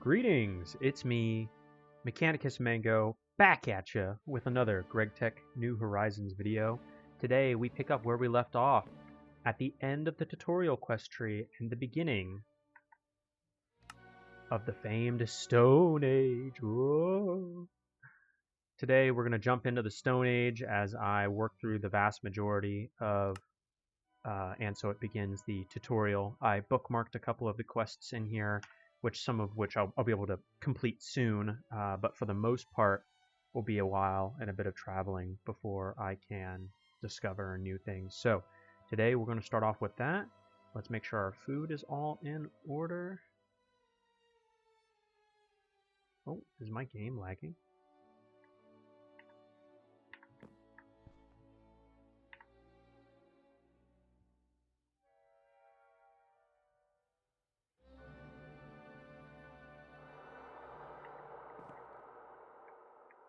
Greetings, it's me, Mechanicus Mango, back at ya with another GregTech New Horizons video. Today we pick up where we left off, at the end of the tutorial quest tree and the beginning of the famed Stone Age. Whoa. Today we're going to jump into the Stone Age as I work through the vast majority of, and so it begins the tutorial. I bookmarked a couple of the quests in here, some of which I'll be able to complete soon, but for the most part will be a while and a bit of traveling before I can discover new things. So today we're going to start off with that. Let's make sure our food is all in order. Oh, is my game lagging?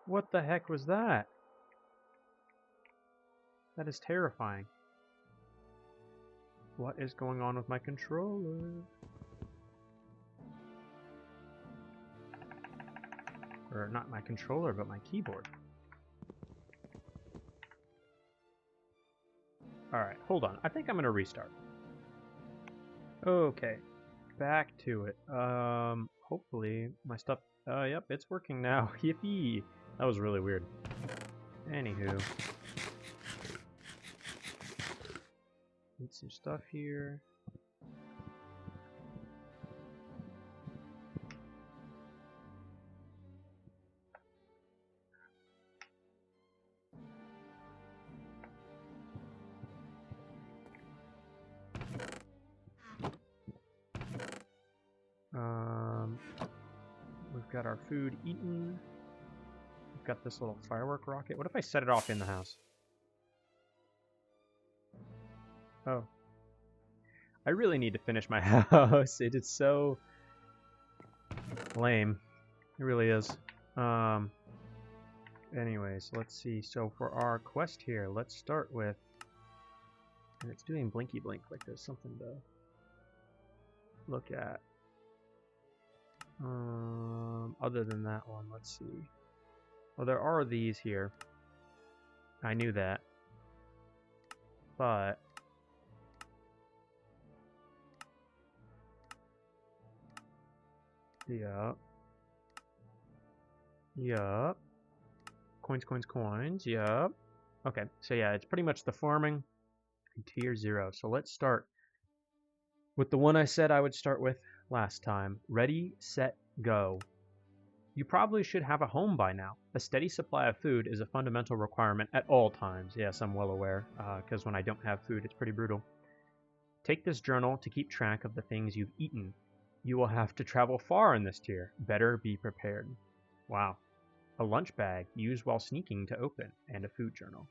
What the heck was that? That is terrifying. What is going on with my controller? Or not my controller, but my keyboard. Alright, hold on. I think I'm gonna restart. Okay, back to it. Hopefully my stuff... yep, it's working now. Yippee! That was really weird. Anywho. Need some stuff here. We've got our food eaten. We've got this little firework rocket. What if I set it off in the house? Oh. I really need to finish my house. It is so lame. It really is. Anyways, let's see. So for our quest here, let's start with... And it's doing blinky blink, like there's something to look at. Other than that one, let's see. Well, there are these here. I knew that. But... Yup. Yup. Coins, coins, coins. Yup. Okay, so yeah, it's pretty much the farming in tier 0. So let's start with the one I said I would start with last time. Ready, set, go. You probably should have a home by now. A steady supply of food is a fundamental requirement at all times. Yes, I'm well aware, because when I don't have food, it's pretty brutal. Take this journal to keep track of the things you've eaten. You will have to travel far in this tier. Better be prepared. Wow. A lunch bag used while sneaking to open, and a food journal.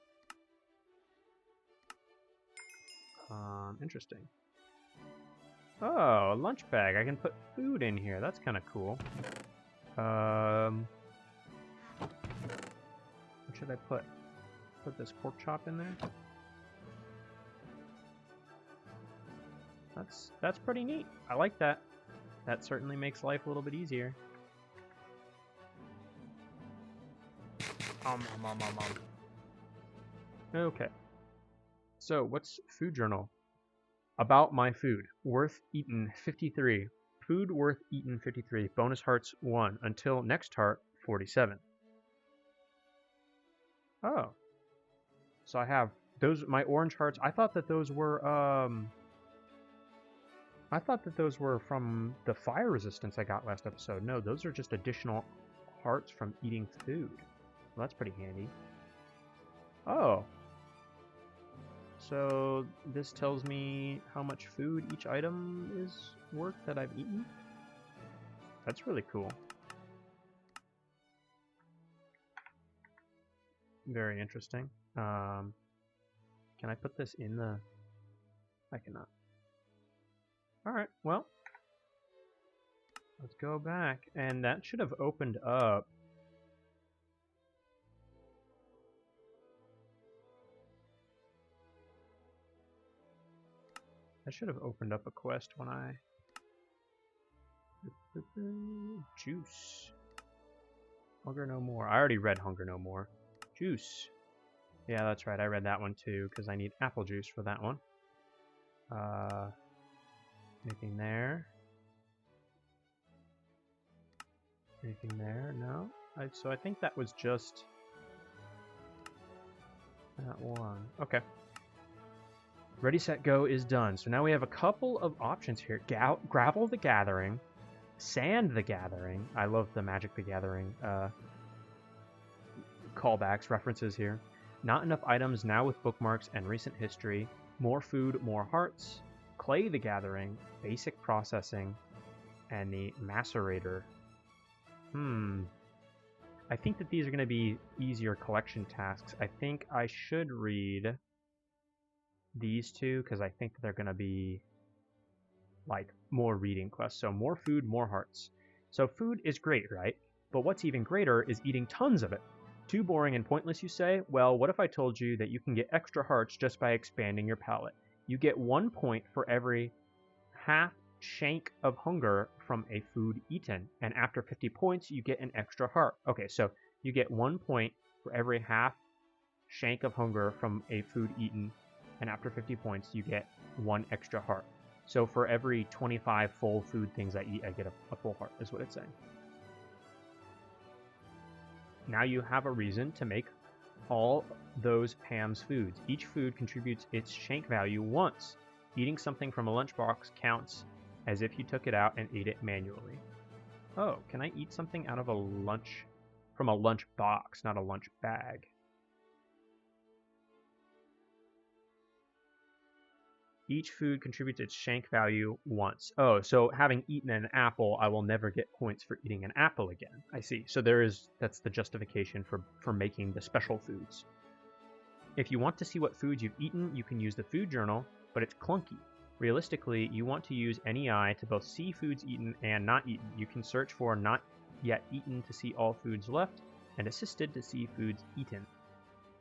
Interesting. Oh, a lunch bag. I can put food in here. That's kind of cool. What should I put? Put this pork chop in there? That's pretty neat. I like that. That certainly makes life a little bit easier. Okay. So, what's food journal? About my food. Worth eaten 53. Food worth eaten 53. Bonus hearts 1. Until next heart 47. Oh. So I have those, my orange hearts. I thought that those were, from the fire resistance I got last episode. No, those are just additional hearts from eating food. Well, that's pretty handy. Oh. So this tells me how much food each item is worth that I've eaten? That's really cool. Very interesting. Can I put this in the... I cannot. Alright, well. Let's go back. And that should have opened up. That should have opened up a quest when I Juice. Hunger No More. I already read Hunger No More. Juice. Yeah, that's right. I read that one too because I need apple juice for that one. Anything there? Anything there? No? So I think that was just that one. Okay. Ready, Set, Go is done. So now we have a couple of options here. Gravel the Gathering, Sand the Gathering. I love the Magic the Gathering callbacks, references here. Not enough items now with bookmarks and recent history. More food, more hearts. Clay the Gathering, basic processing, and the Macerator. I think that these are going to be easier collection tasks. I think I should read these two because I think they're going to be like more reading quests. So more food, more hearts. So food is great, right? But what's even greater is eating tons of it. Too boring and pointless, you say? Well, what if I told you that you can get extra hearts just by expanding your palate? You get 1 point for every half shank of hunger from a food eaten, and after 50 points you get an extra heart. Okay, so you get 1 point for every half shank of hunger from a food eaten, and after 50 points you get 1 extra heart. So for every 25 full food things I eat, I get a full heart, is what it's saying. Now you have a reason to make all those Pam's foods. Each food contributes its shank value once. Eating something from a lunchbox counts as if you took it out and ate it manually. Oh, can I eat something out of a lunch from a lunch box, not a lunch bag? Each food contributes its shank value once. Oh, so having eaten an apple, I will never get points for eating an apple again. I see. So that's the justification for making the special foods. If you want to see what foods you've eaten, you can use the food journal, but it's clunky. Realistically, you want to use NEI to both see foods eaten and not eaten. You can search for not yet eaten to see all foods left, and assisted to see foods eaten.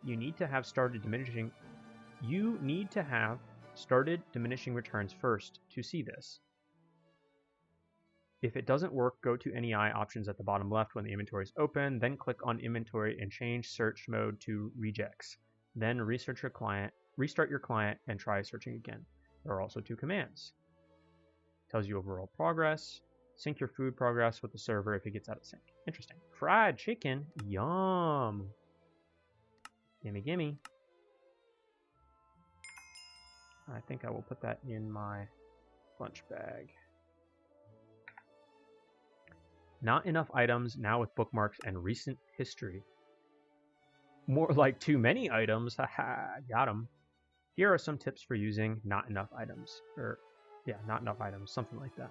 You need to have started diminishing returns first to see this. If it doesn't work, go to NEI options at the bottom left when the inventory is open, then click on inventory and change search mode to regex. Then restart your client and try searching again. There are also 2 commands. Tells you overall progress. Sync your food progress with the server if it gets out of sync. Interesting. Fried chicken. Yum. Gimme, gimme. I think I will put that in my lunch bag. Not enough items now with bookmarks and recent history. More like too many items. Haha, got 'em. Here are some tips for using not enough items. Not enough items, something like that.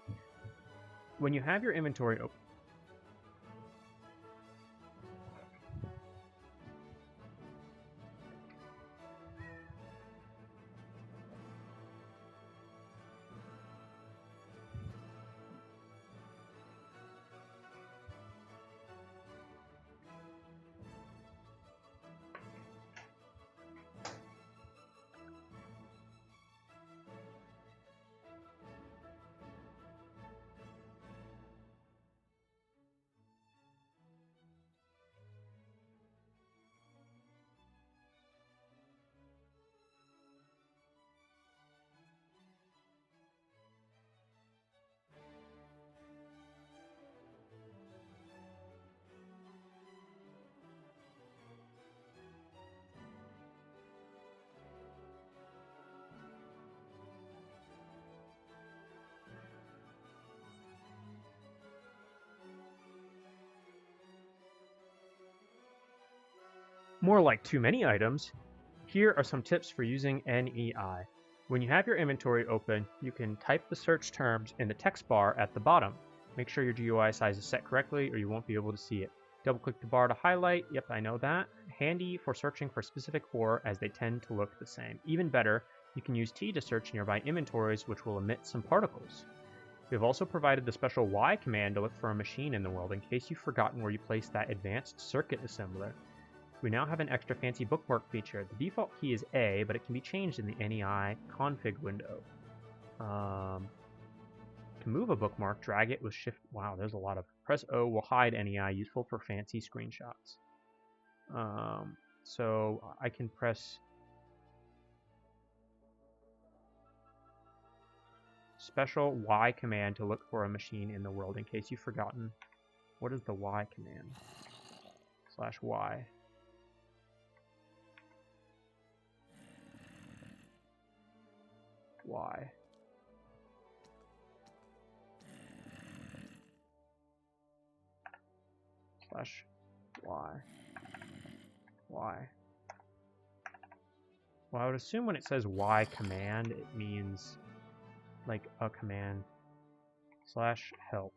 When you have your inventory open, more like too many items, here are some tips for using NEI. When you have your inventory open, you can type the search terms in the text bar at the bottom. Make sure your GUI size is set correctly or you won't be able to see it. Double click the bar to highlight. Yep, I know that. Handy for searching for specific ore as they tend to look the same. Even better, you can use T to search nearby inventories, which will emit some particles. We have also provided the special Y command to look for a machine in the world in case you've forgotten where you placed that advanced circuit assembler. We now have an extra fancy bookmark feature. The default key is A, but it can be changed in the NEI config window. To move a bookmark, drag it with shift. Wow, there's a lot of. Press O will hide NEI, useful for fancy screenshots. So I can press special Y command to look for a machine in the world. In case you've forgotten, what is the Y command? /Y. Y. /Y. Y. Well, I would assume when it says Y command, it means like a command. /help.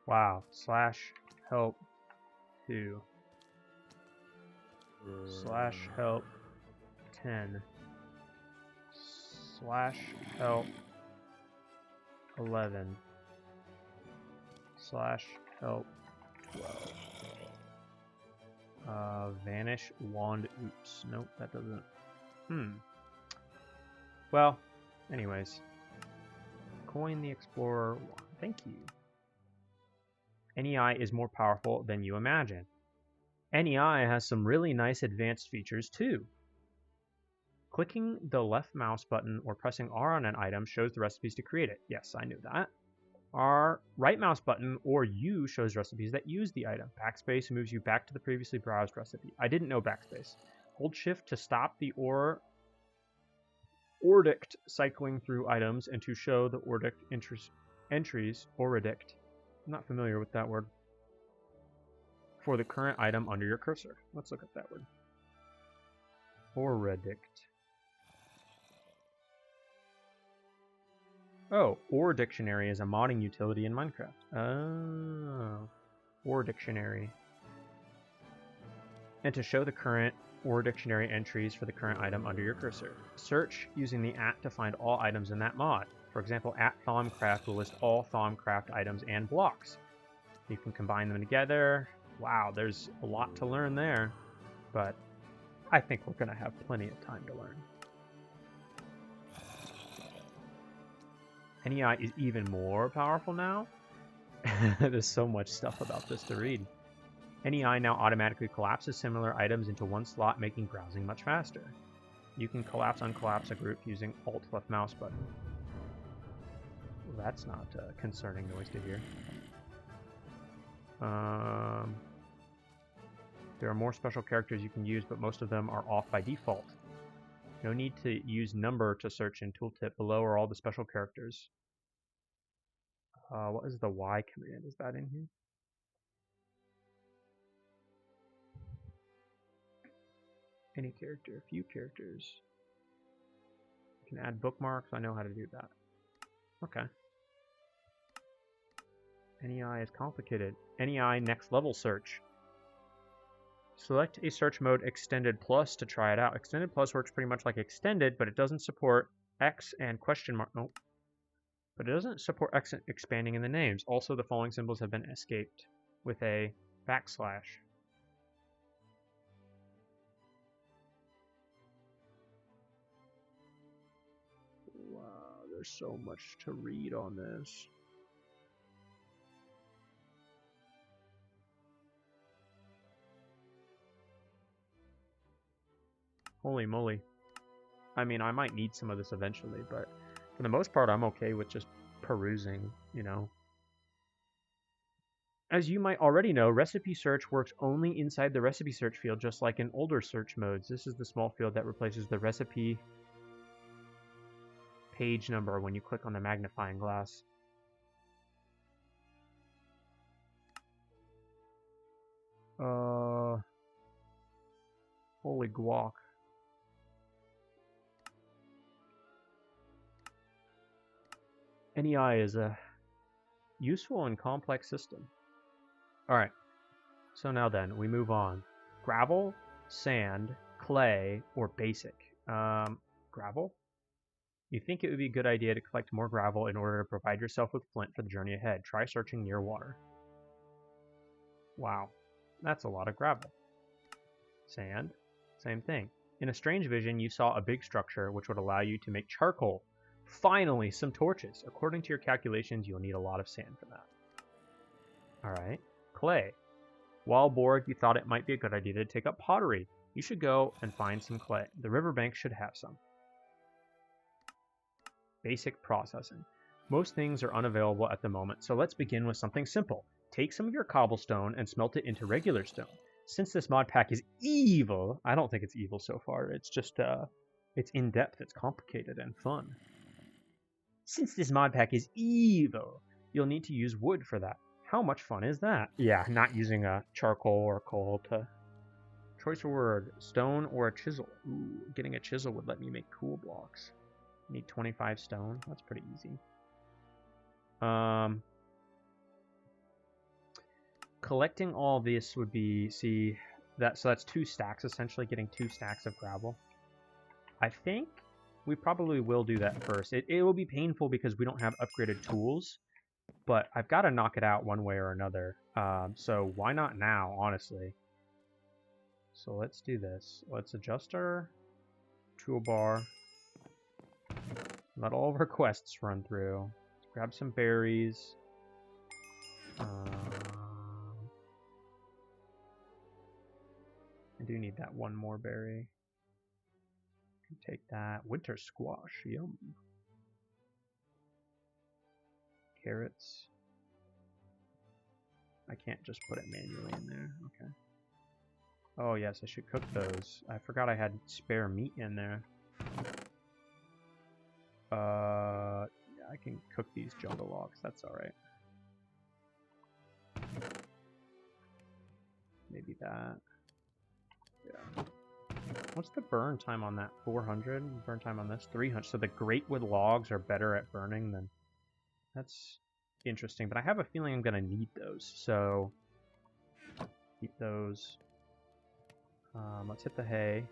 Wow. /help 2. /help 10. /help 11. /help 12. Vanish wand. Oops. Nope, that doesn't. Well, anyways. Coin the Explorer 1. Thank you. NEI is more powerful than you imagine. NEI has some really nice advanced features too. Clicking the left mouse button or pressing R on an item shows the recipes to create it. Yes, I knew that. Our right mouse button or U shows recipes that use the item. Backspace moves you back to the previously browsed recipe. I didn't know backspace. Hold shift to stop the ordict cycling through items and to show the ordict entries. Ordict. I'm not familiar with that word. For the current item under your cursor. Let's look at that word. Ordict. Oh, Or Dictionary is a modding utility in Minecraft. Oh, Or Dictionary. And to show the current Or Dictionary entries for the current item under your cursor. Search using the @ to find all items in that mod. For example, @Thaumcraft will list all Thaumcraft items and blocks. You can combine them together. Wow, there's a lot to learn there, but I think we're going to have plenty of time to learn. NEI is even more powerful now. There's so much stuff about this to read. NEI now automatically collapses similar items into one slot, making browsing much faster. You can collapse-uncollapse a group using Alt left mouse button. Well, that's not a concerning noise to hear. There are more special characters you can use, but most of them are off by default. No need to use number to search in tooltip. Below are all the special characters. What is the Y command? Is that in here? Any character, few characters. You can add bookmarks. I know how to do that. Okay. NEI is complicated. NEI next level search. Select a search mode Extended Plus to try it out. Extended Plus works pretty much like Extended, but it doesn't support X and question mark. Nope. But it doesn't support X expanding in the names. Also, the following symbols have been escaped with a \. Wow, there's so much to read on this. Holy moly. I mean, I might need some of this eventually, but for the most part, I'm okay with just perusing, you know. As you might already know, recipe search works only inside the recipe search field, just like in older search modes. This is the small field that replaces the recipe page number when you click on the magnifying glass. Holy guac. NEI is a useful and complex system. Alright, so now then, we move on. Gravel, sand, clay, or basic. Gravel? You think it would be a good idea to collect more gravel in order to provide yourself with flint for the journey ahead. Try searching near water. Wow. That's a lot of gravel. Sand, same thing. In a strange vision, you saw a big structure which would allow you to make charcoal. Finally, some torches. According to your calculations, you'll need a lot of sand for that. Alright. Clay. While bored, you thought it might be a good idea to take up pottery. You should go and find some clay. The riverbank should have some. Basic processing. Most things are unavailable at the moment, so let's begin with something simple. Take some of your cobblestone and smelt it into regular stone. Since this mod pack is evil, I don't think it's evil so far. It's just, it's in-depth, it's complicated and fun. Since this mod pack is evil, you'll need to use wood for that. How much fun is that? Yeah, not using a charcoal or coal to... Choice of word, stone or a chisel. Ooh, getting a chisel would let me make cool blocks. Need 25 stone. That's pretty easy. Collecting all this would be, so that's 2 stacks, essentially, getting 2 stacks of gravel. I think we probably will do that first. It will be painful because we don't have upgraded tools, but I've got to knock it out one way or another. So why not now, honestly? So let's do this. Let's adjust our toolbar. Let all of our quests run through. Let's grab some berries. I do need that one more berry. Take that. Winter squash. Yum. Carrots. I can't just put it manually in there. Okay. Oh, yes, I should cook those. I forgot I had spare meat in there. Yeah, I can cook these jungle logs. That's alright. Maybe that. Yeah. What's the burn time on that? 400? Burn time on this? 300. So the greatwood logs are better at burning than... That's interesting, but I have a feeling I'm going to need those. So, keep those. Let's hit the hay.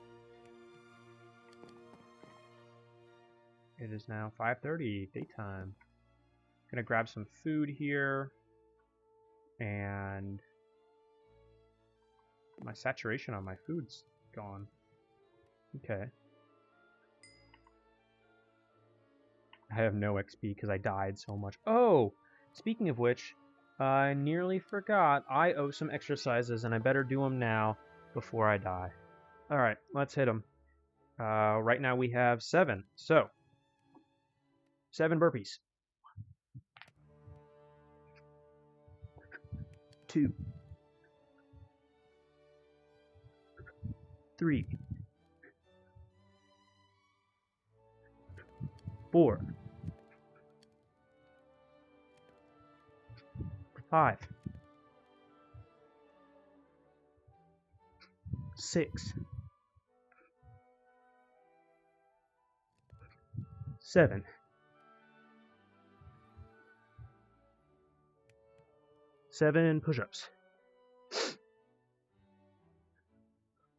It is now 5:30, daytime. Gonna grab some food here, and my saturation on my food's gone. Okay. I have no XP because I died so much. Oh! Speaking of which, I nearly forgot. I owe some exercises, and I better do them now before I die. Alright, let's hit them. Right now we have 7. So, 7 burpees. 2. 3. 4. 5. 6. 7. 7 push-ups.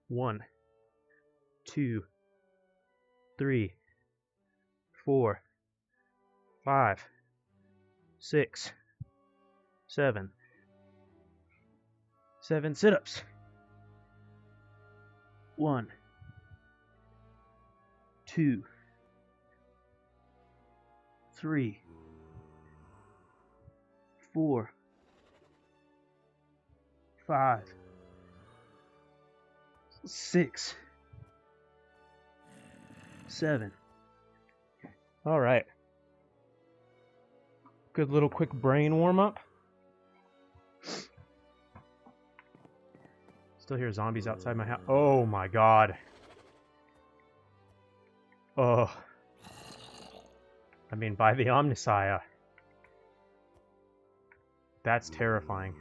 1, 2, 3, 4, 5, 6, 7. 7 sit-ups. 1, 2, 3, 4, 5, 6, 7. All right. Good little quick brain warm-up. Still hear zombies outside my house. Oh my god. Oh. I mean, by the Omnissiah. That's terrifying.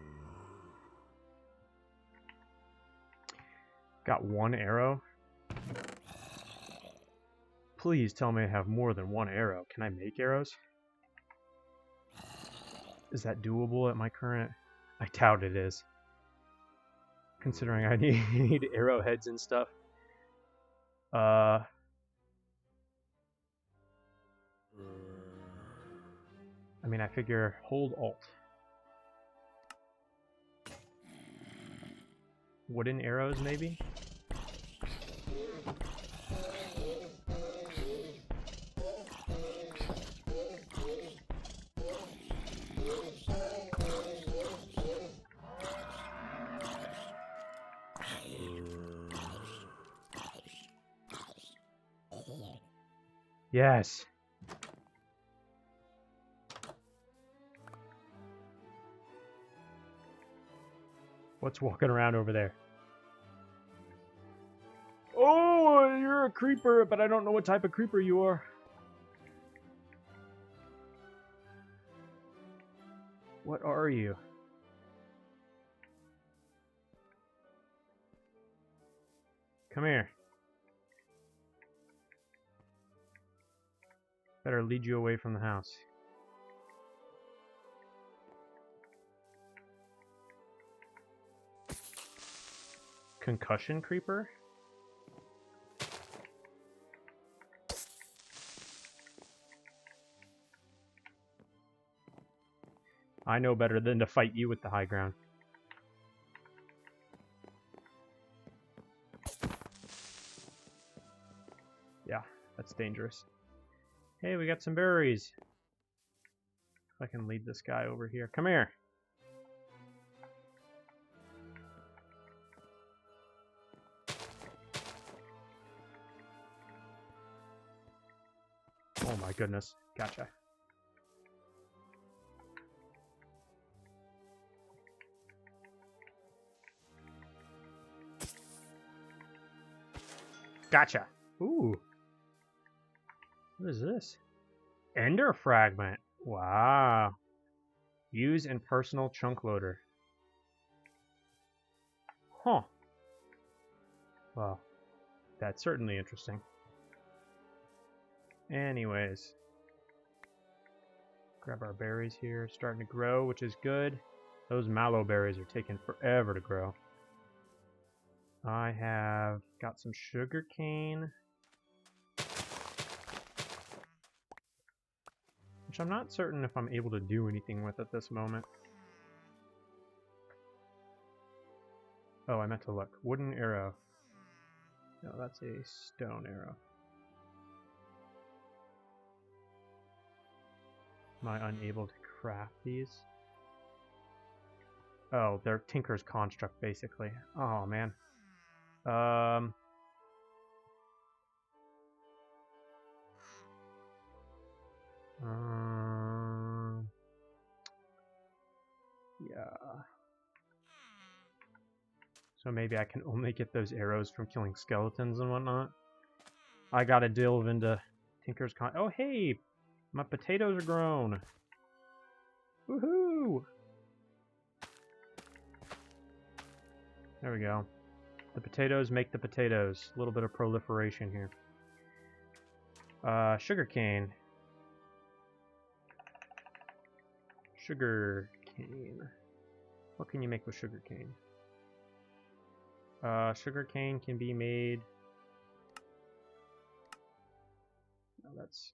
Got 1 arrow. Please tell me I have more than 1 arrow. Can I make arrows? Is that doable at my current... I doubt it is. Considering I need arrowheads and stuff. I mean, I figure hold Alt. wooden arrows, maybe? Yes. What's walking around over there? Oh, you're a creeper, but I don't know what type of creeper you are. What are you? Come here. Better lead you away from the house. Concussion creeper? I know better than to fight you with the high ground. Yeah, that's dangerous. Hey, we got some berries. If I can lead this guy over here. Come here. Oh my goodness. Gotcha. Gotcha. Ooh. What is this? Ender fragment. Wow. Use in personal chunk loader. Huh. Well, that's certainly interesting. Anyways. Grab our berries here. Starting to grow, which is good. Those mallow berries are taking forever to grow. I have got some sugar cane. Which I'm not certain if I'm able to do anything with at this moment. Oh, I meant to look. Wooden arrow. No, that's a stone arrow. Am I unable to craft these? Oh, they're Tinker's construct, basically. Oh, man. Yeah. So maybe I can only get those arrows from killing skeletons and whatnot. I gotta delve into Tinker's Oh, hey! My potatoes are grown! Woohoo! There we go. The potatoes make the potatoes. A little bit of proliferation here. Sugarcane. Sugarcane. What can you make with sugarcane? Sugarcane can be made... No, that's...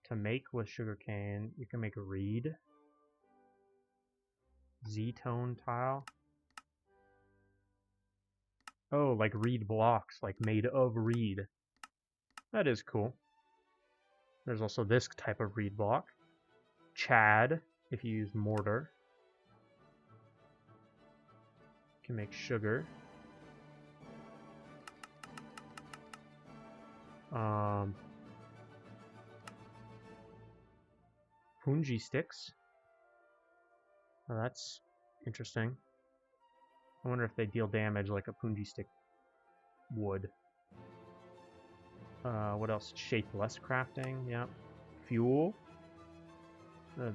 To make with sugarcane, you can make a reed. Z-tone tile. Oh, like reed blocks, like made of reed. That is cool. There's also this type of reed block. Chad, if you use mortar. You can make sugar. Punji sticks. Oh, that's interesting. I wonder if they deal damage like a punji stick would. What else? Shapeless crafting, yeah. Fuel.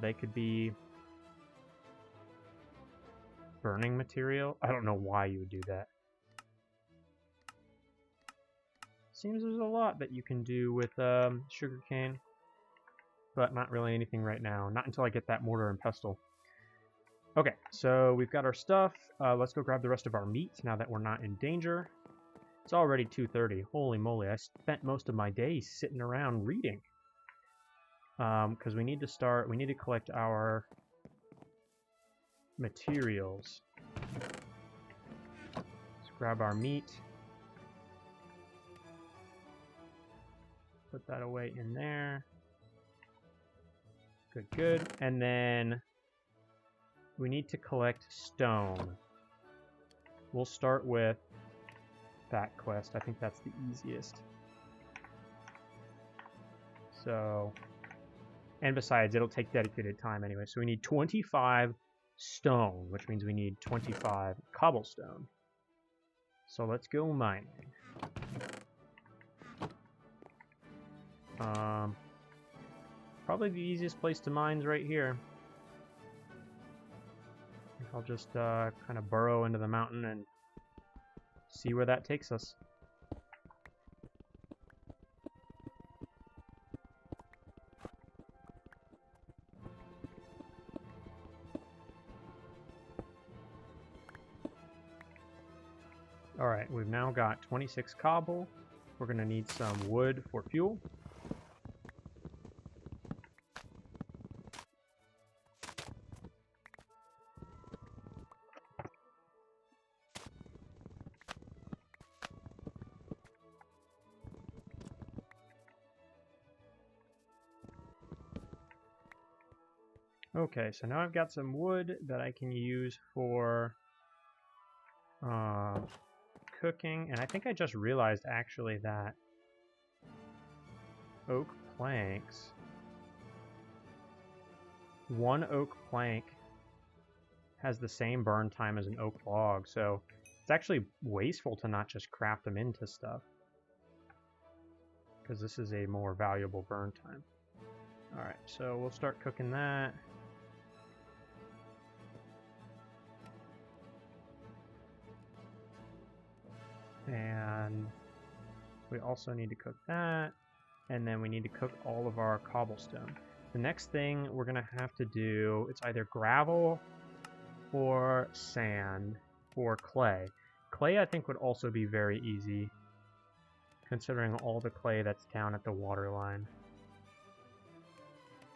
They could be burning material. I don't know why you would do that. Seems there's a lot that you can do with sugarcane, but not really anything right now. Not until I get that mortar and pestle. Okay, so we've got our stuff. Let's go grab the rest of our meat now that we're not in danger. It's already 2:30. Holy moly, I spent most of my day sitting around reading. Because we need to collect our materials. grab our meat. Put that away in there. Good, good. And then we need to collect stone. We'll start with that quest. I think that's the easiest. So, and besides, it'll take dedicated time anyway. So we need 25 stone, which means we need 25 cobblestone. So let's go mining. Probably the easiest place to mine is right here. I think I'll just kind of burrow into the mountain and see where that takes us. Alright, we've now got 26 cobble. We're going to need some wood for fuel. Okay, so now I've got some wood that I can use for cooking, and I think I just realized actually that oak planks, one oak plank has the same burn time as an oak log, so it's actually wasteful to not just craft them into stuff, because this is a more valuable burn time. Alright, so we'll start cooking that. And we also need to cook that, and then we need to cook all of our cobblestone. The next thing we're going to have to do, it's either gravel or sand or clay. Clay I think would also be very easy, considering all the clay that's down at the water line.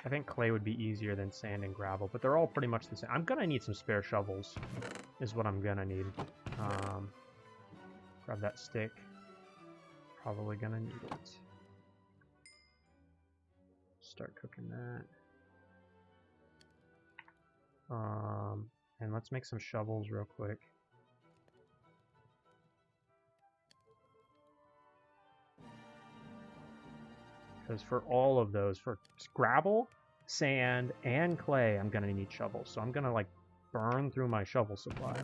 I think clay would be easier than sand and gravel, but they're all pretty much the same. I'm going to need some spare shovels, is what I'm going to need. Grab that stick. Probably gonna need it. Start cooking that. And let's make some shovels real quick. Because for all of those, for gravel, sand, and clay, I'm gonna need shovels. So I'm gonna like burn through my shovel supply.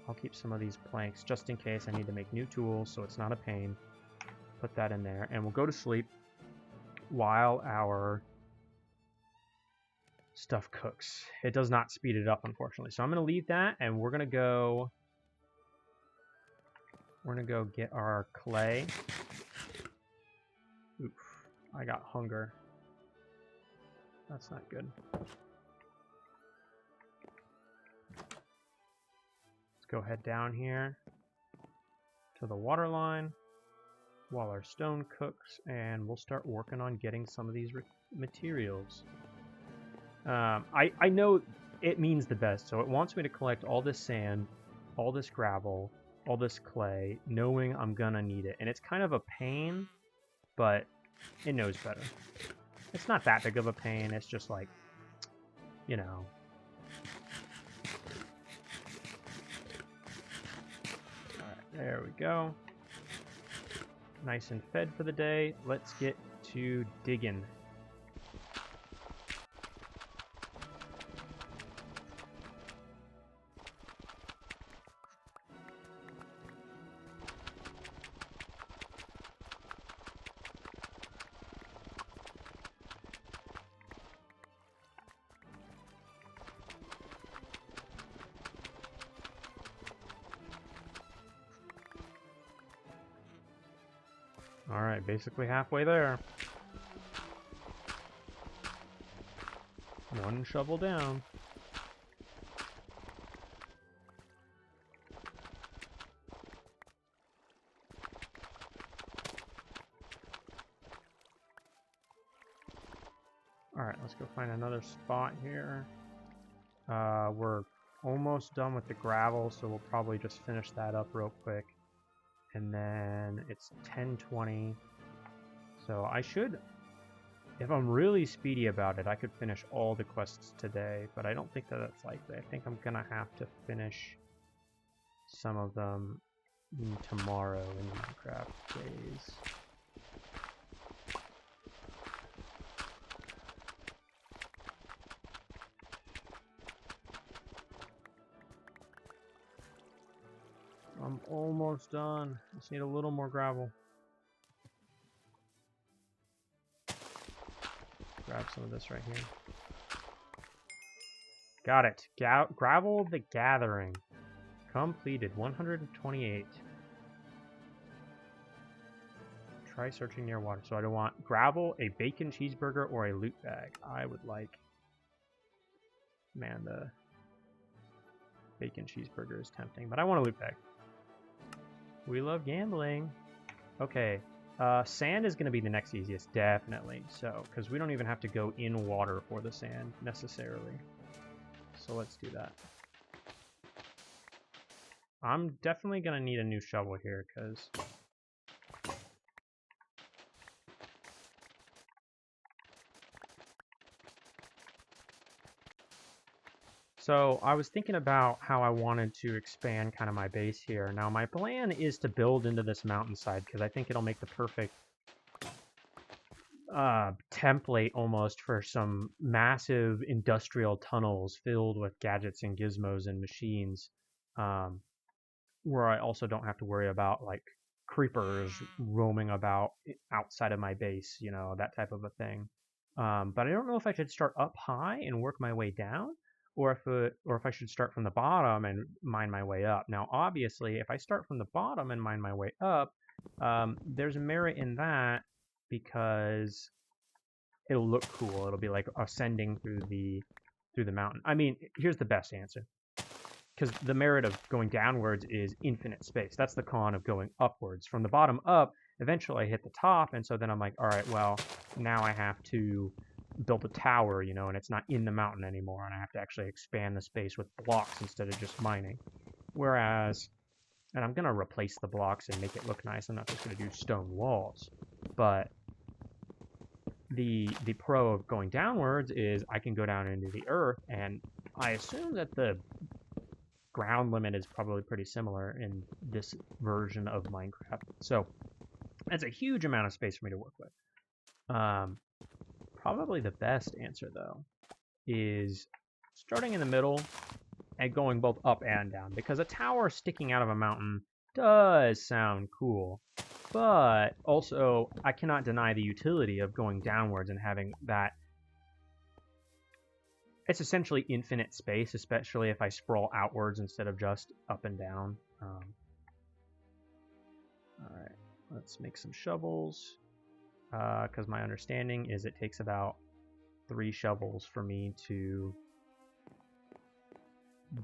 I'll keep some of these planks just in case I need to make new tools, so it's not a pain. Put that in there, and we'll go to sleep while our stuff cooks. It does not speed it up, unfortunately. So I'm going to leave that, and we're going to go get our clay. Oof, I got hunger. That's not good. Go head down here to the water line while our stone cooks, and we'll start working on getting some of these materials. I know it means the best, so it wants me to collect all this sand, all this gravel, all this clay, knowing I'm gonna need it. And it's kind of a pain, but it knows better. It's not that big of a pain, it's just like, you know. There we go. Nice and fed for the day. Let's get to digging. Alright, basically halfway there. One shovel down. Alright, let's go find another spot here. We're almost done with the gravel, so we'll probably just finish that up real quick. And then it's 10:20. So I should, if I'm really speedy about it, I could finish all the quests today, but I don't think that that's likely. I think I'm gonna have to finish some of them tomorrow in Minecraft days. I'm almost done. Just need a little more gravel. Grab some of this right here. Got it. Gravel the Gathering. Completed. 128. Try searching near water. So I don't want gravel, a bacon cheeseburger, or a loot bag. I would like... Man, the bacon cheeseburger is tempting, but I want a loot bag. We love gambling. Okay. Sand is going to be the next easiest, definitely. So, because we don't even have to go in water for the sand, necessarily. So let's do that. I'm definitely going to need a new shovel here, because... So I was thinking about how I wanted to expand kind of my base here. Now my plan is to build into this mountainside because I think it'll make the perfect template almost for some massive industrial tunnels filled with gadgets and gizmos and machines, where I also don't have to worry about like creepers roaming about outside of my base, you know, that type of a thing. But I don't know if I should start up high and work my way down, or if I should start from the bottom and mine my way up. Now, obviously, if I start from the bottom and mine my way up, there's merit in that because it'll look cool. It'll be like ascending through the mountain. I mean, here's the best answer. Because the merit of going downwards is infinite space. That's the con of going upwards. From the bottom up, eventually I hit the top, and so then I'm like, all right, well, now I have to build a tower, you know, and it's not in the mountain anymore, and I have to actually expand the space with blocks instead of just mining. Whereas, and I'm going to replace the blocks and make it look nice. I'm not just going to do stone walls. But the pro of going downwards is I can go down into the earth, and I assume that the ground limit is probably pretty similar in this version of Minecraft. So that's a huge amount of space for me to work with. Probably the best answer, though, is starting in the middle and going both up and down, because a tower sticking out of a mountain does sound cool, but also I cannot deny the utility of going downwards and having that. It's essentially infinite space, especially if I sprawl outwards instead of just up and down. Alright, let's make some shovels. Because my understanding is it takes about 3 shovels for me to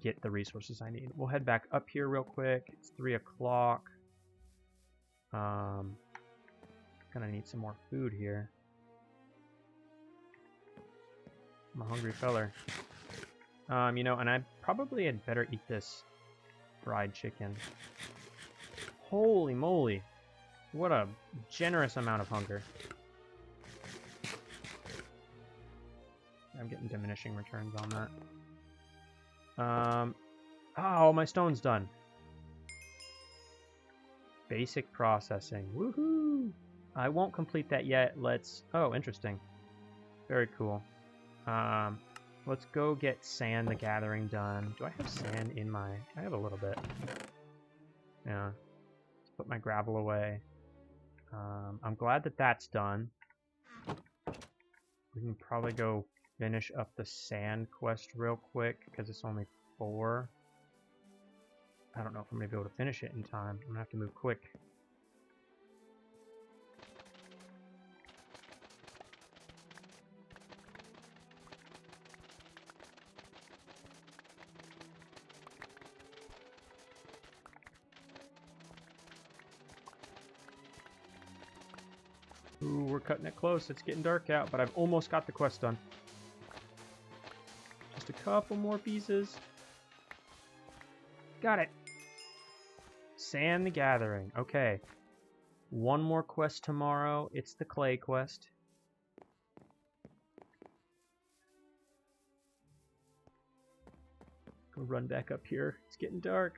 get the resources I need. We'll head back up here real quick. It's 3 o'clock. Gonna need some more food here. I'm a hungry feller. You know, and I probably had better eat this fried chicken. Holy moly. What a generous amount of hunger. I'm getting diminishing returns on that. Oh, my stone's done. Basic processing. Woohoo! I won't complete that yet. Let's... Oh, interesting. Very cool. Let's go get Sand the Gathering done. Do I have sand in my... I have a little bit. Yeah. Let's put my gravel away. I'm glad that that's done. We can probably go finish up the sand quest real quick, because it's only 4. I don't know if I'm going to be able to finish it in time. I'm going to have to move quick. Ooh, we're cutting it close. It's getting dark out, but I've almost got the quest done. Just a couple more pieces. Got it. Sand the Gathering. Okay. One more quest tomorrow. It's the clay quest. Go run back up here. It's getting dark.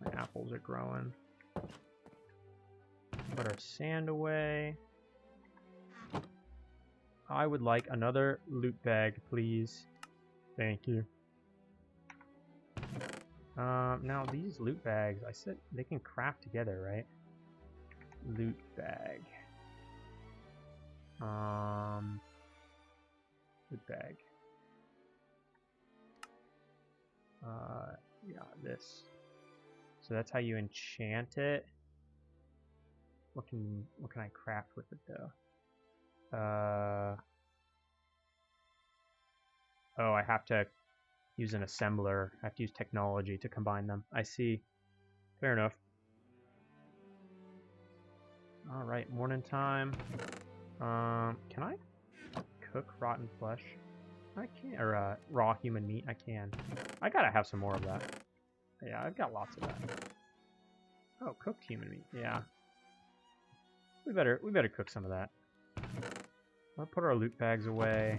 My apples are growing. Put our sand away. I would like another loot bag, please. Thank you. Now these loot bags, I said they can craft together, right? Loot bag. Loot bag. Yeah, this. So that's how you enchant it. What can I craft with it though? Oh, I have to use an assembler. I have to use technology to combine them. I see. Fair enough. Alright, morning time. Can I cook rotten flesh? I can't. Or raw human meat? I can. I gotta have some more of that. Yeah, I've got lots of that. Oh, cooked human meat. Yeah. We better cook some of that. I'll put our loot bags away.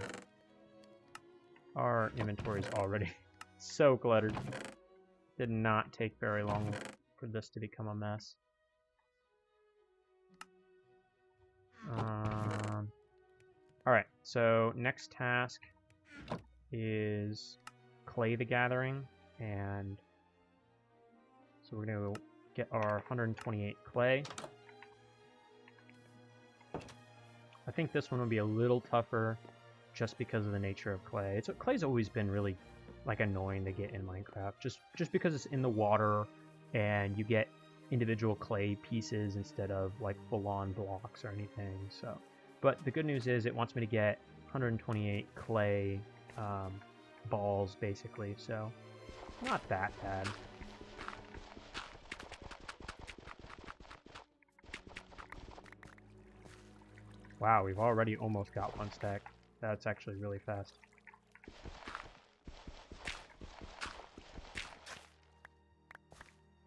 Our inventory is already so cluttered. Did not take very long for this to become a mess. Alright, so next task is Clay the Gathering, and so we're going to get our 128 clay. I think this one will be a little tougher just because of the nature of clay. Clay's always been really like annoying to get in Minecraft, just because it's in the water and you get individual clay pieces instead of like full-on blocks or anything. So, but the good news is it wants me to get 128 clay balls basically, so not that bad. Wow, we've already almost got one stack. That's actually really fast.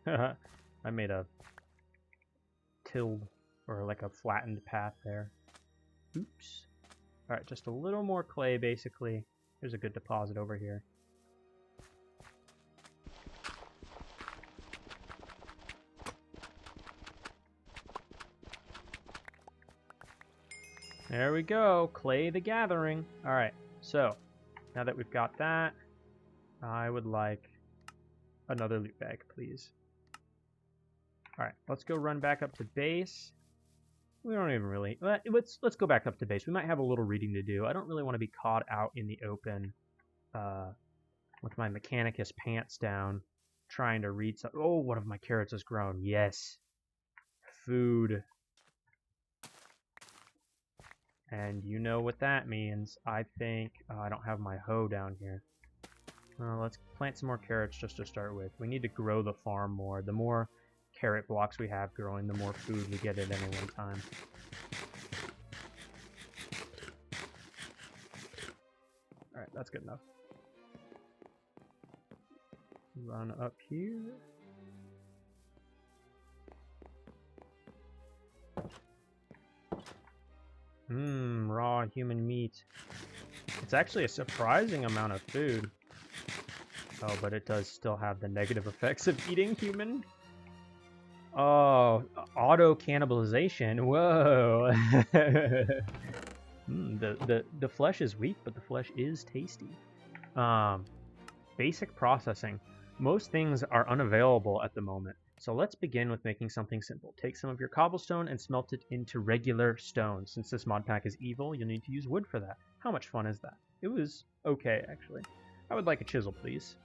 I made a tilled, or like a flattened path there. Oops. Alright, just a little more clay, basically. There's a good deposit over here. There we go, Clay the Gathering. Alright, so, now that we've got that, I would like another loot bag, please. Alright, let's go run back up to base. We don't even really... Let's go back up to base. We might have a little reading to do. I don't really want to be caught out in the open with my Mechanicus pants down trying to read something. Oh, one of my carrots has grown. Yes. Food. And you know what that means. I think... I don't have my hoe down here. Let's plant some more carrots just to start with. We need to grow the farm more. The more carrot blocks we have growing, the more food we get at any one time. Alright, that's good enough. Run up here. Raw human meat. It's actually a surprising amount of food. Oh, but it does still have the negative effects of eating human. Oh, auto cannibalization. Whoa. The flesh is weak, but the flesh is tasty. Basic processing. Most things are unavailable at the moment, so let's begin with making something simple. Take some of your cobblestone and smelt it into regular stone. Since this mod pack is evil, you'll need to use wood for that. How much fun is that? It was okay, actually. I would like a chisel, please.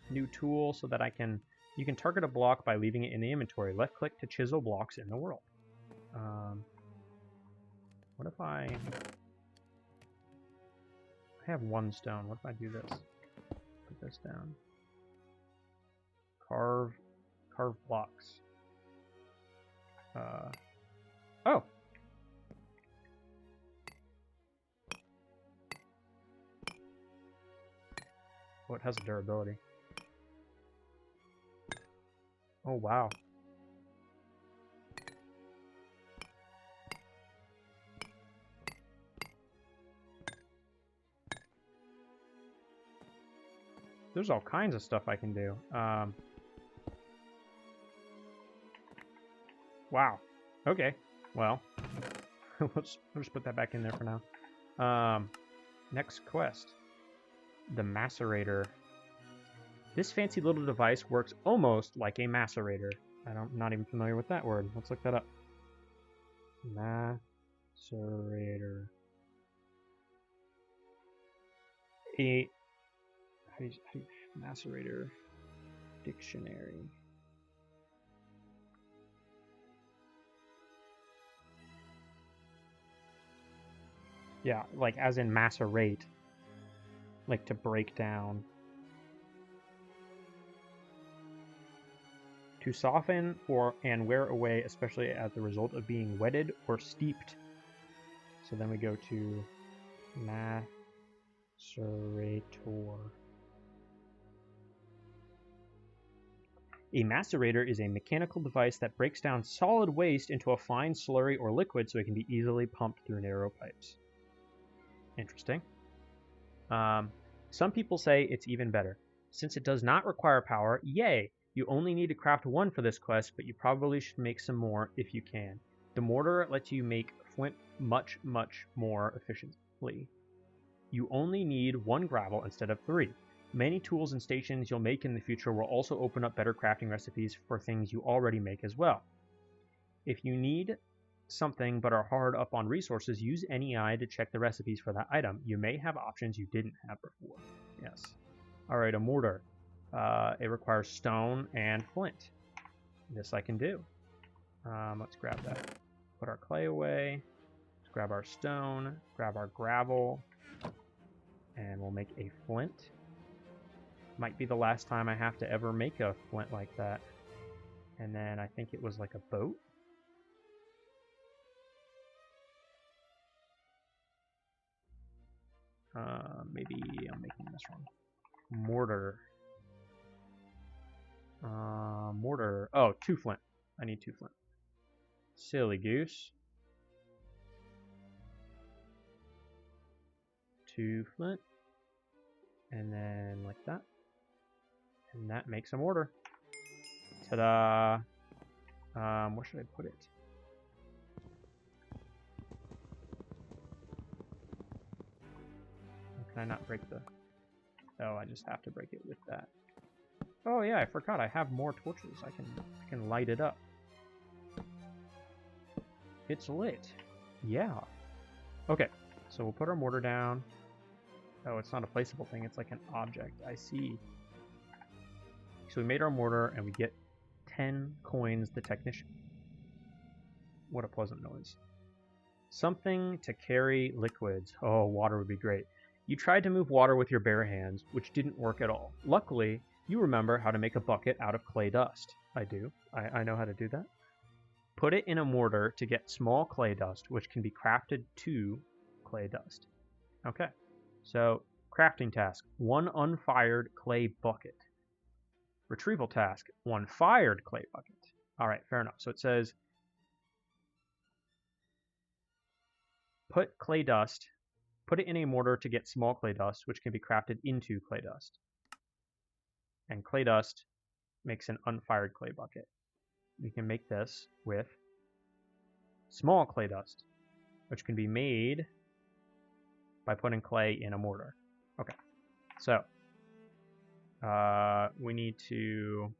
New tool so that you can target a block by leaving it in the inventory. Left click to chisel blocks in the world. What if I have one stone? What if I do this? Put this down. Carve blocks. Oh! Oh, it has a durability. Oh, wow. There's all kinds of stuff I can do. Wow. Okay. Well, we'll just put that back in there for now. Next quest. The macerator. This fancy little device works almost like a macerator. I'm not even familiar with that word. Let's look that up. Macerator. Macerator dictionary. Yeah, like as in macerate. Like to break down. To soften and wear away, especially as a result of being wetted or steeped. So then we go to macerator. A macerator is a mechanical device that breaks down solid waste into a fine slurry or liquid so it can be easily pumped through narrow pipes. Interesting. Some people say it's even better. Since it does not require power, yay! You only need to craft one for this quest, but you probably should make some more if you can. The mortar lets you make flint much, much more efficiently. You only need 1 gravel instead of 3. Many tools and stations you'll make in the future will also open up better crafting recipes for things you already make as well. If you need something but are hard up on resources, use NEI to check the recipes for that item. You may have options you didn't have before. Yes. Alright, a mortar. It requires stone and flint. This I can do. Let's grab that. Put our clay away. Let's grab our stone. Grab our gravel. And we'll make a flint. Might be the last time I have to ever make a flint like that. And then I think it was like a boat. Maybe I'm making this wrong. Mortar. Mortar. Oh, 2 flint. I need 2 flint. Silly goose. 2 flint. And then like that. And that makes a mortar. Ta-da! Where should I put it? Can I not break the... Oh, I just have to break it with that. Oh yeah, I forgot. I have more torches. I can light it up. It's lit. Yeah. Okay, so we'll put our mortar down. Oh, it's not a placeable thing. It's like an object. I see. So we made our mortar, and we get 10 coins the technician. What a pleasant noise. Something to carry liquids. Oh, water would be great. You tried to move water with your bare hands, which didn't work at all. Luckily, you remember how to make a bucket out of clay dust. I do. I know how to do that. Put it in a mortar to get small clay dust, which can be crafted to clay dust. Okay. So, crafting task, 1 unfired clay bucket. Retrieval task, 1 fired clay bucket. Alright, fair enough. So it says, put it in a mortar to get small clay dust, which can be crafted into clay dust. And clay dust makes an unfired clay bucket. We can make this with small clay dust, which can be made by putting clay in a mortar. Okay, so we need to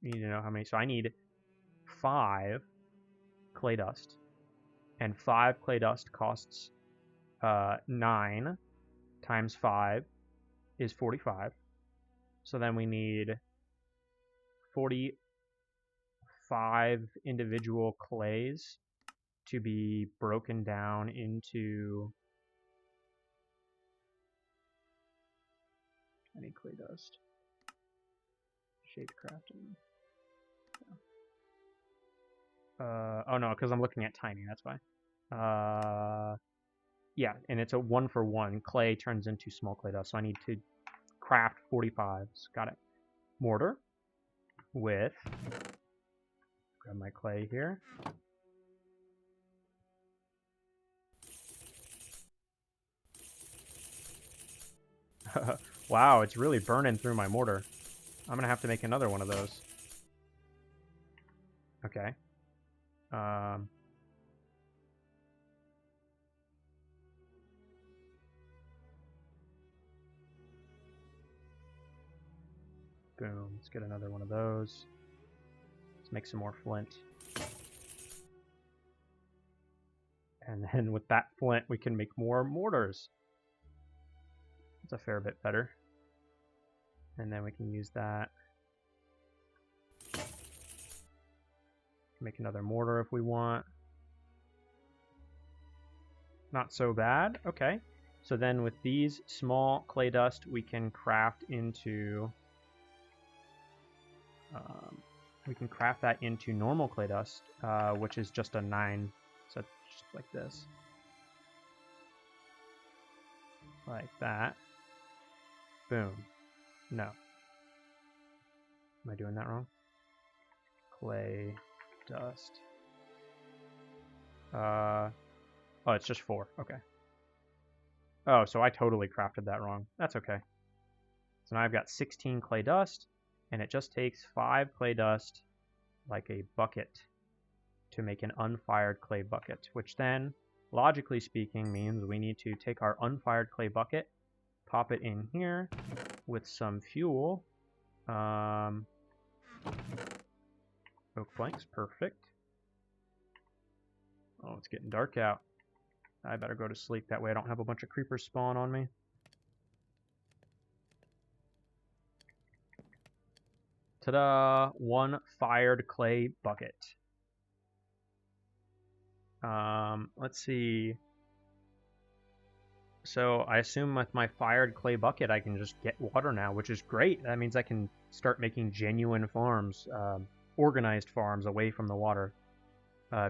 know how many. So I need 5 clay dust, and 5 clay dust costs 9 times 5 is 45. So then we need 45 individual clays to be broken down into... I need clay dust. Shaped crafting. Oh no, because I'm looking at tiny, that's why. Yeah, and it's a 1-for-1. Clay turns into small clay dust, so I need to craft 45s. Got it. Mortar. with, grab my clay here. Wow, it's really burning through my mortar. I'm gonna have to make another one of those. Okay. Boom. Let's get another one of those. Let's make some more flint. And then with that flint, we can make more mortars. That's a fair bit better. And then we can use that. Make another mortar if we want. Not so bad. Okay. So then with these small clay dust, we can craft into... that into normal clay dust, which is just a 9. So just like this. Like that. Boom. No. Am I doing that wrong? Clay dust. Oh, it's just 4. Okay. Oh, so I totally crafted that wrong. That's okay. So now I've got 16 clay dust, and it just takes 5 clay dust, like a bucket, to make an unfired clay bucket, which then, logically speaking, means we need to take our unfired clay bucket, pop it in here with some fuel. Oak planks, perfect. Oh, it's getting dark out. I better go to sleep, that way I don't have a bunch of creepers spawn on me. Ta-da! 1 fired clay bucket. Let's see. So I assume with my fired clay bucket, I can just get water now, which is great. That means I can start making genuine farms, organized farms away from the water.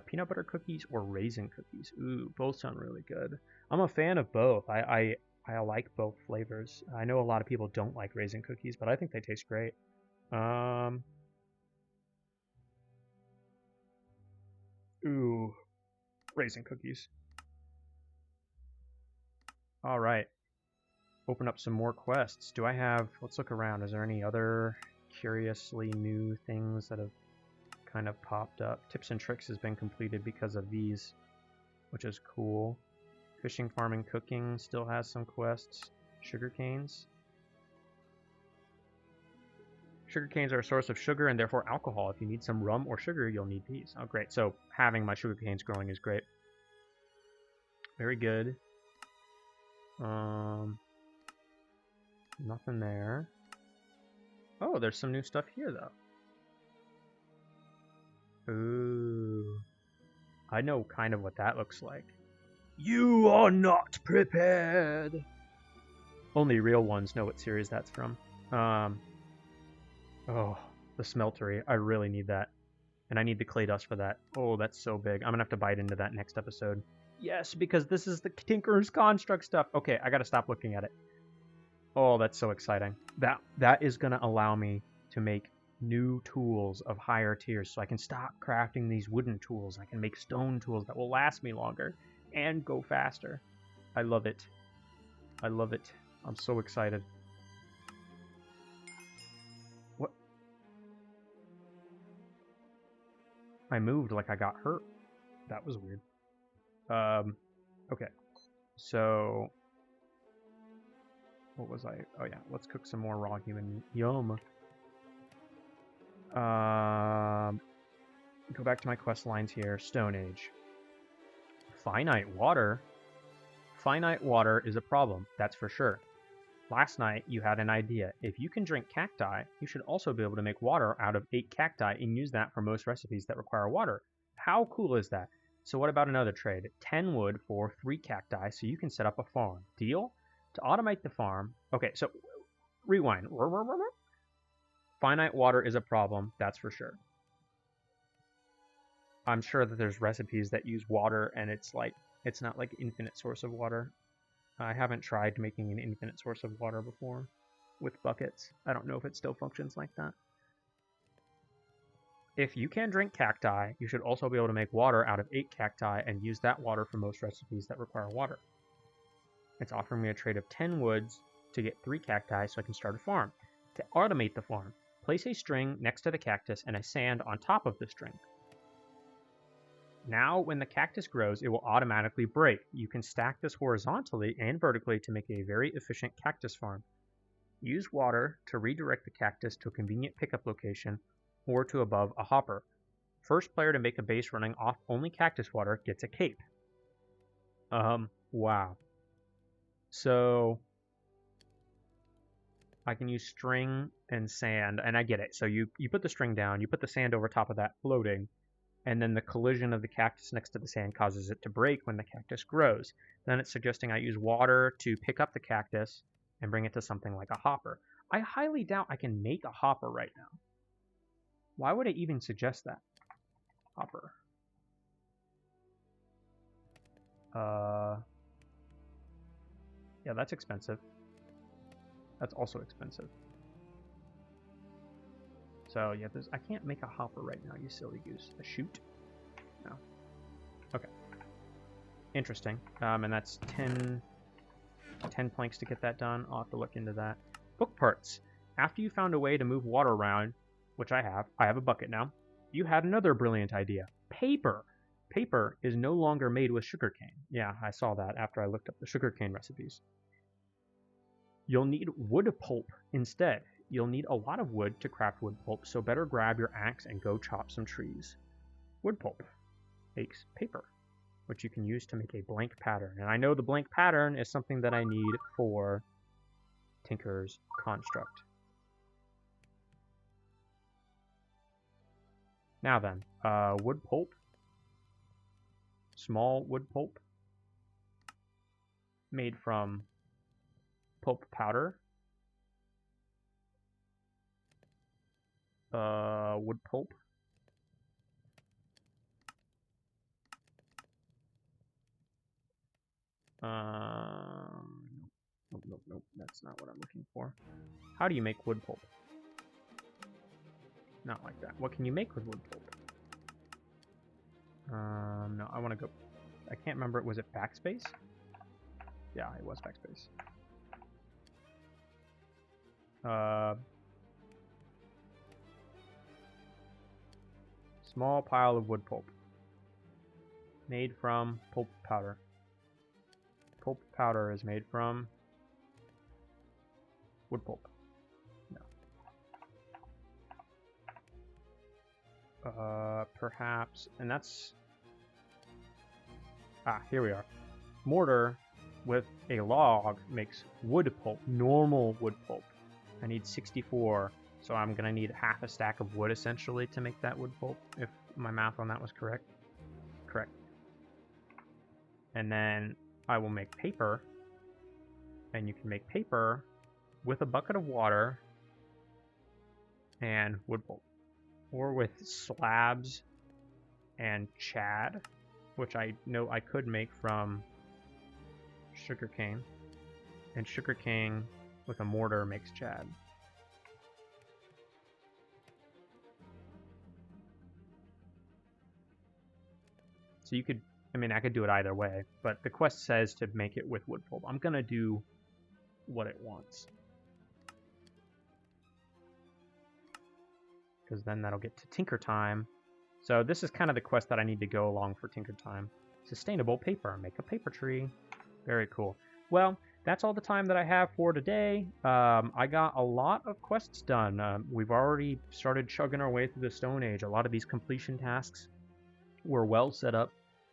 Peanut butter cookies or raisin cookies. Ooh, both sound really good. I'm a fan of both. I like both flavors. I know a lot of people don't like raisin cookies, but I think they taste great. Ooh, raisin cookies. All right. Open up some more quests. Do I have... Let's look around. Is there any other curiously new things that have kind of popped up? Tips and Tricks has been completed because of these, which is cool. Fishing, Farming, Cooking still has some quests. Sugar canes. Sugar canes are a source of sugar and therefore alcohol. If you need some rum or sugar, you'll need these. Oh, great. So having my sugar canes growing is great. Very good. Nothing there. Oh, there's some new stuff here, though. Ooh. I know kind of what that looks like. You are not prepared! Only real ones know what series that's from. Oh, the smeltery. I really need that. And I need the clay dust for that. Oh, that's so big. I'm gonna have to bite into that next episode. Yes, because this is the Tinker's Construct stuff. Okay, I gotta stop looking at it. Oh, that's so exciting. That is gonna allow me to make new tools of higher tiers, so I can stop crafting these wooden tools. I can make stone tools that will last me longer and go faster. I love it. I love it. I'm so excited. What? I moved like I got hurt. That was weird. Okay. So, what was I? Oh yeah, let's cook some more raw human meat. Yum. Go back to my quest lines here. Stone Age. Finite water? Finite water is a problem, that's for sure. Last night, you had an idea. If you can drink cacti, you should also be able to make water out of 8 cacti and use that for most recipes that require water. How cool is that? So what about another trade? 10 wood for 3 cacti so you can set up a farm. Deal? To automate the farm... Okay, so rewind. Finite water is a problem, that's for sure. I'm sure that there's recipes that use water and it's not like infinite source of water. I haven't tried making an infinite source of water before with buckets. I don't know if it still functions like that. If you can drink cacti, you should also be able to make water out of 8 cacti and use that water for most recipes that require water. It's offering me a trade of 10 woods to get 3 cacti so I can start a farm. To automate the farm, place a string next to the cactus and a sand on top of the string. Now, when the cactus grows, it will automatically break. You can stack this horizontally and vertically to make a very efficient cactus farm. Use water to redirect the cactus to a convenient pickup location or to above a hopper. First player to make a base running off only cactus water gets a cape. Wow. So I can use string and sand, and I get it. So you put the string down, you put the sand over top of that floating, and then the collision of the cactus next to the sand causes it to break when the cactus grows. Then it's suggesting I use water to pick up the cactus and bring it to something like a hopper. I highly doubt I can make a hopper right now. Why would I even suggest that? Hopper. Yeah, that's expensive. That's also expensive. So yeah, I can't make a hopper right now, you silly goose. A chute? No. Okay. Interesting. And that's 10 planks to get that done. I'll have to look into that. Book parts. After you found a way to move water around, which I have a bucket now, you had another brilliant idea. Paper. Paper is no longer made with sugarcane. Yeah, I saw that after I looked up the sugarcane recipes. You'll need wood pulp instead. You'll need a lot of wood to craft wood pulp, so better grab your axe and go chop some trees. Wood pulp makes paper, which you can use to make a blank pattern. And I know the blank pattern is something that I need for Tinker's Construct. Now then, wood pulp. Small wood pulp. Made from pulp powder. Wood pulp. Nope, that's not what I'm looking for. How do you make wood pulp? Not like that. What can you make with wood pulp? No, I want to go... I can't remember. Was it backspace? Yeah, it was backspace. Small pile of wood pulp. Made from pulp powder. Pulp powder is made from wood pulp. No. Perhaps, and that's... here we are. Mortar with a log makes wood pulp, normal wood pulp. I need 64, so I'm gonna need half a stack of wood essentially to make that wood pulp, if my math on that was correct. Correct. And then I will make paper, and you can make paper with a bucket of water and wood pulp. Or with slabs and chad, which I know I could make from sugarcane. And sugarcane with a mortar makes chad. So you could, I mean, I could do it either way, but the quest says to make it with wood pulp. I'm gonna do what it wants. Because then that'll get to Tinker Time. So this is kind of the quest that I need to go along for Tinker Time. Sustainable paper. Make a paper tree. Very cool. Well, that's all the time that I have for today. I got a lot of quests done. We've already started chugging our way through the Stone Age. A lot of these completion tasks were well set up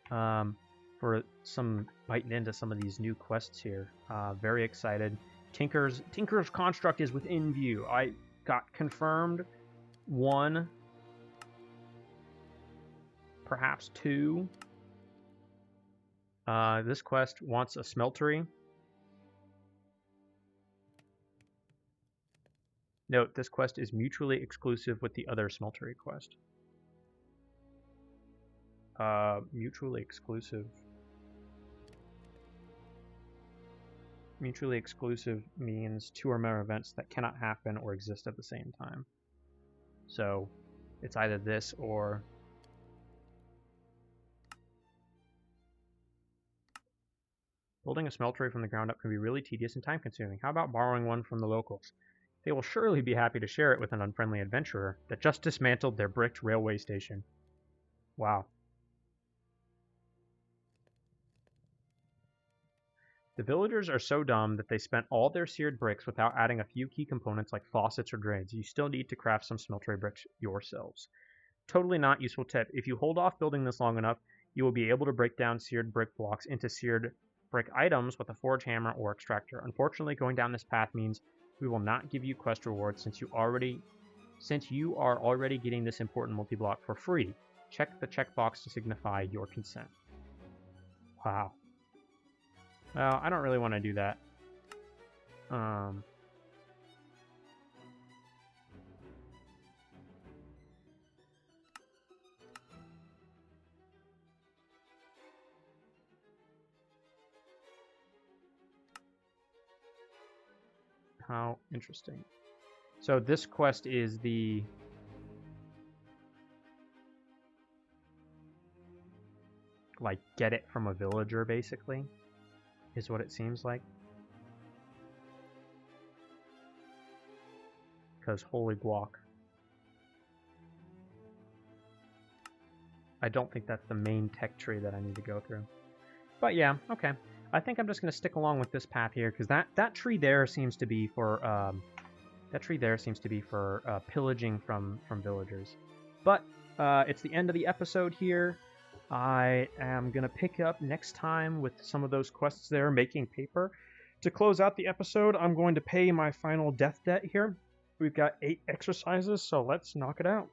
for some biting into some of these new quests here. Very excited. Tinker's Construct is within view. I got confirmed 1, perhaps 2. This quest wants a smeltery. Note, this quest is mutually exclusive with the other smeltery quest. Mutually exclusive. Mutually exclusive means 2 or more events that cannot happen or exist at the same time. So, It's either this or... Building a smeltery from the ground up can be really tedious and time-consuming. How about borrowing one from the locals? They will surely be happy to share it with an unfriendly adventurer that just dismantled their bricked railway station. Wow. The villagers are so dumb that they spent all their seared bricks without adding a few key components like faucets or drains. You still need to craft some smeltery bricks yourselves. Totally not useful tip. If you hold off building this long enough, you will be able to break down seared brick blocks into seared brick items with a forge hammer or extractor. Unfortunately, going down this path means we will not give you quest rewards since you are already getting this important multi-block for free. Check the checkbox to signify your consent. Wow. Well, I don't really want to do that. How interesting. So this quest is the... like, get it from a villager, basically, is what it seems like. Because holy guac. I don't think that's the main tech tree that I need to go through. But yeah, okay. I think I'm just going to stick along with this path here, because that tree there seems to be for pillaging from villagers. But it's the end of the episode here. I am going to pick up next time with some of those quests there, making paper. To close out the episode, I'm going to pay my final death debt here. We've got 8 exercises, so let's knock it out.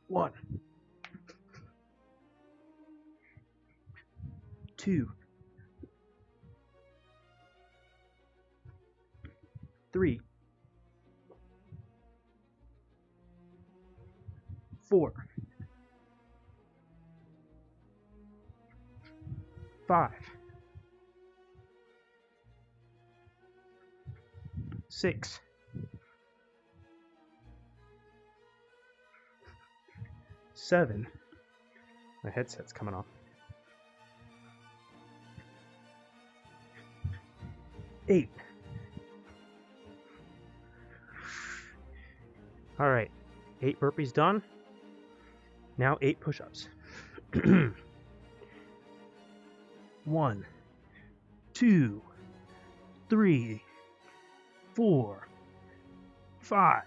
1. 2. 3. 4. 5. 6. 7. My headset's coming off. 8. Alright, 8 burpees done. Now 8 push-ups. 1, 2, 3, 4, 5,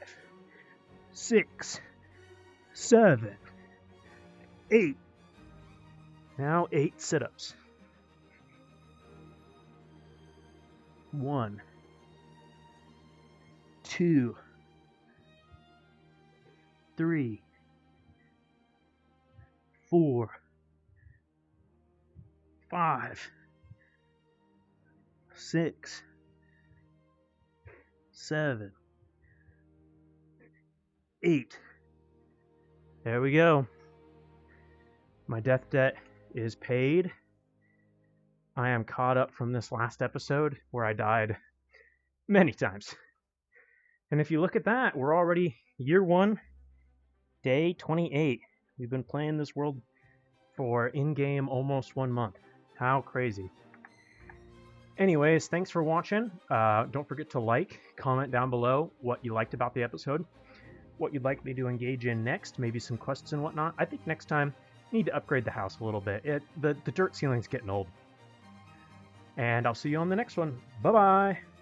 6, 7, 8. Now 8 sit-ups. 1, 2, 3, 4, 5, 6, 7, 8. There we go. My death debt is paid. I am caught up from this last episode where I died many times. And if you look at that, we're already year 1, day 28. We've been playing this world for in-game almost 1 month. How crazy. Anyways, thanks for watching. Don't forget to like, comment down below what you liked about the episode, what you'd like me to engage in next, maybe some quests and whatnot. I think next time I need to upgrade the house a little bit. The dirt ceiling's getting old. And I'll see you on the next one. Bye-bye!